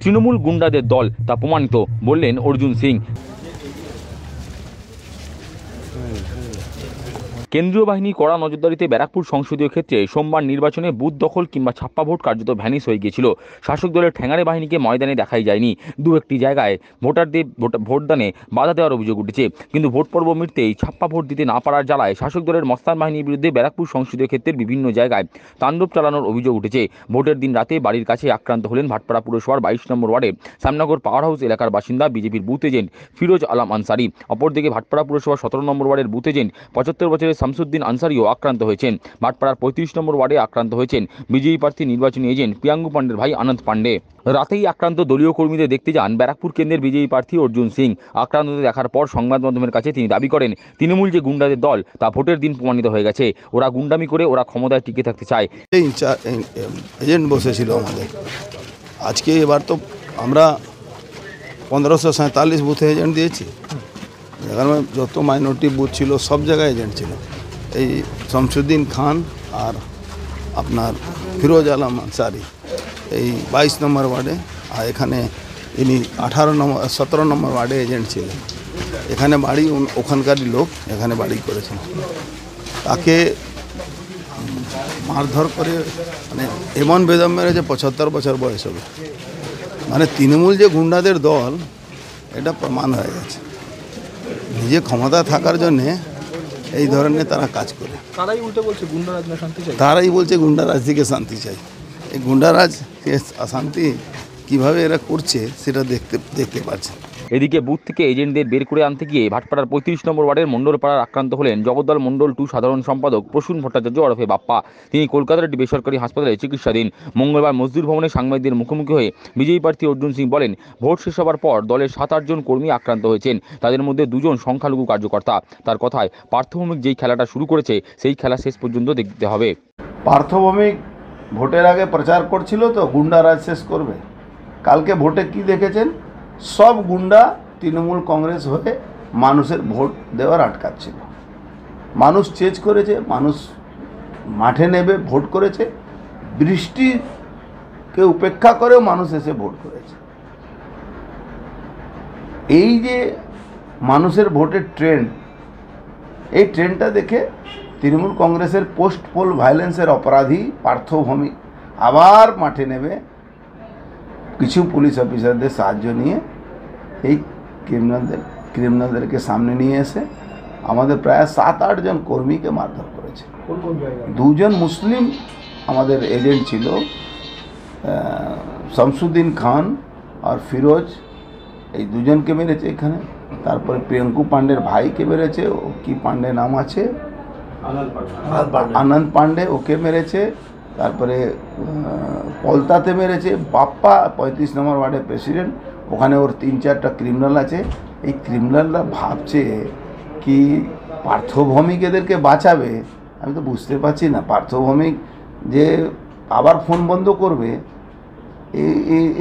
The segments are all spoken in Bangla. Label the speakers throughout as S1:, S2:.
S1: তৃণমূল গুন্ডাদের দল তা প্রমাণিত বললেন অর্জুন সিং। কেন্দ্রীয় বাহিনী কড়া নজরদারিতে ব্যারাকপুর সংসদীয় ক্ষেত্রে সোমবার নির্বাচনে বুথ দখল কিংবা ছাপ্পা ভোট কার্যত ভ্যানিশ হয়ে গিয়েছিল। শাসক দলের ঠ্যাঙাড়ে বাহিনীকে ময়দানে দেখাই যায়নি। দু একটি জায়গায় ভোটারদের ভোটদানে বাধা দেওয়ার অভিযোগ উঠেছে, কিন্তু ভোট পর্ব মিটতেই ছাপ্পা ভোট দিতে না পারার জ্বালায় শাসক দলের মস্তান বাহিনীর বিরুদ্ধে ব্যারাকপুর সংসদীয় ক্ষেত্রের বিভিন্ন জায়গায় তাণ্ডব চালানোর অভিযোগ উঠেছে। ভোটের দিন রাতে বাড়ির কাছে আক্রান্ত হলেন ভাটপাড়া পুরসভার 22 নম্বর ওয়ার্ডে শ্যামনগর পাওয়ার হাউস এলাকার বাসিন্দা বিজেপির বুথ এজেন্ট ফিরোজ আলম আনসারি। অপরদিকে ভাটপাড়া পুরসভার 17 নম্বর ওয়ার্ডের বুথ এজেন্ট 75 বছরের শামসুদ্দিন আনসারিও আক্রান্ত হয়েছেন। ভাটপাড়ার 35 নম্বর ওয়ার্ডে আক্রান্ত হয়েছেন বিজেপি প্রার্থী নির্বাচনী এজেন্ট প্রিয়াঙ্গু পান্ডের ভাই আনন্দ পান্ডে। রাতেই আক্রান্ত দলীয় কর্মীদের দেখতে যান ব্যারাকপুর কেন্দ্রের বিজেপি প্রার্থী অর্জুন সিং। আক্রান্তদের দেখার পর সংবাদ মাধ্যমের কাছে তিনি দাবি করেন, তৃণমূল যে গুন্ডাদের দল তা ভোটের দিন প্রমাণিত হয়ে গেছে। ওরা গুন্ডামি করে ওরা ক্ষমতায় টিকে থাকতে চায়।
S2: এজেন্ট বসেছিল আমাদের আজকে। এবার তো আমরা 1547 বুথে এজেন্ট দিয়েছি। এখানে যত মাইনরিটি বুথ ছিল সব জায়গায় এজেন্ট ছিল। এই শামসুদ্দিন খান আর আপনার ফিরোজ আলম আনসারি এই 22 নম্বর ওয়ার্ডে, আর এখানে ইনি 17 নম্বর ওয়ার্ডে এজেন্ট ছিলেন। এখানে বাড়ি ওখানকারই লোক এখানে বাড়ি করেছেন। তাকে মারধর করে মানে এমন বেদম মেরেছে, 75 বছর বয়স হবে। মানে তৃণমূল যে গুন্ডাদের দল এটা প্রমাণ হয়ে গেছে। নিজে ক্ষমতা থাকার জন্যে এই ধরনের তারা কাজ করে।
S3: তারাই উল্টে বলছে গুন্ডারাজ না শান্তি চাই।
S2: তারাই বলছে গুন্ডারাজ থেকে শান্তি চাই। এই গুন্ডারাজ শান্তি কীভাবে এরা করছে সেটা দেখতে পাচ্ছে।
S1: এদিকে বুথ থেকে এজেন্টদের বের করে আনতে গিয়ে ভাটপাড়ার 35 নম্বর ওয়ার্ডের মণ্ডলপাড়ার আক্রান্ত হলেন জগদ্দল মণ্ডল 2 সাধারণ সম্পাদক প্রসূন ভট্টাচার্য ওরফে বাপ্পা। তিনি কলকাতার একটি বেসরকারি হাসপাতালে চিকিৎসাধীন। মঙ্গলবার মজদুর ভবনে সাংবাদিকদের মুখোমুখি হয়ে বিজেপি প্রার্থী অর্জুন সিং বলেন, ভোট শেষ হওয়ার পর দলের 7-8 জন কর্মী আক্রান্ত হয়েছেন। তাদের মধ্যে 2 জন সংখ্যালঘু কার্যকর্তা। তার কথায় পার্থভৌমিক যেই খেলাটা শুরু করেছে সেই খেলা শেষ পর্যন্ত দেখতে হবে।
S2: পার্থভৌমিক ভোটের আগে প্রচার করছিল তো গুন্ডারাজ শেষ করবে। কালকে ভোটে কি দেখেছেন? সব গুন্ডা তৃণমূল কংগ্রেস হয়ে মানুষের ভোট দেওয়ার আটকাচ্ছিল। মানুষ চেঞ্জ করেছে, মানুষ মাঠে নেবে ভোট করেছে। বৃষ্টিকে উপেক্ষা করেও মানুষ এসে ভোট করেছে। এই যে মানুষের ভোটের ট্রেন্ড, এই ট্রেন্ডটা দেখে তৃণমূল কংগ্রেসের পোস্ট পোল ভায়োলেন্সের অপরাধী পার্থভৌমিক আবার মাঠে নেবে কিছু পুলিশ অফিসারদের সাহায্য নিয়ে। এই ক্রিমিনালদেরকে সামনে নিয়ে এসে আমাদের প্রায় 7-8 জন কর্মীকে মারধর করেছে। 2 জন মুসলিম আমাদের এজেন্ট ছিল, শামসুদ্দিন খান আর ফিরোজ, এই 2 জনকে মেরেছে এখানে। তারপরে প্রিয়াঙ্কু পান্ডের ভাইকে মেরেছে, ও কি পান্ডে নাম আছে, আনন্দ পান্ডে, ওকে মেরেছে। তারপরে পলতাতে মেরেছে। বাপ্পা 35 নম্বর ওয়ার্ডের প্রেসিডেন্ট, ওখানে ওর 3-4টা ক্রিমিনাল আছে। এই ক্রিমিনালরা ভাবছে কি পার্থভৌমিক এদেরকে বাঁচাবে। আমি তো বুঝতে পারছি না, পার্থভৌমিক যে আবার ফোন বন্ধ করবে,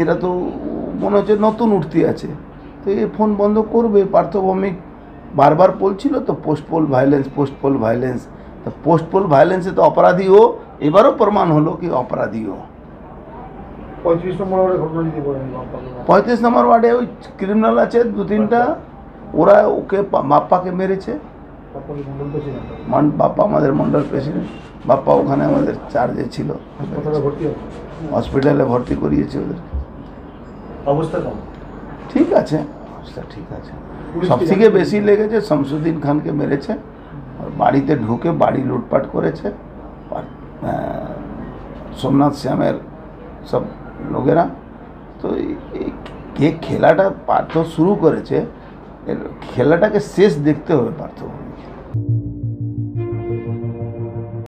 S2: এরা তো মনে হচ্ছে নতুন উঠতি আছে। তো এই ফোন বন্ধ করবে পার্থভৌমিক। বারবার বলছিল তো post pole violence, post pole violence. তো পোস্ট পোল ভায়োলেন্সে তো অপরাধীও, এবারও প্রমাণ হলো কি অপরাধীও।
S3: 35 নম্বর ওয়ার্ডে ঘটনা যদি বলেন,
S2: 35 নম্বর ওয়ার্ডে ওই ক্রিমিনাল আছে 2-3টা, ওরা ওকে বাপ্পাকে মেরেছে। বাপ্পা আমাদের মন্ডল প্রেসিডেন্ট, বাপ্পা ওখানে আমাদের চার্জে ছিল, হসপিটালে ভর্তি করিয়েছে ওদের।
S3: অবস্থা কেমন?
S2: ঠিক আছে, অবস্থা ঠিক আছে। সবথেকে বেশি লেগেছে শামসুদ্দিন খানকে মেরেছে, আর বাড়িতে ঢুকে বাড়ি লুটপাট করেছে। সোমনাথ শ্যামের সব লোকেরা। তো এই খেলাটা পার্থ শুরু করেছে, খেলাটাকে শেষ দেখতে হবে পার্থ।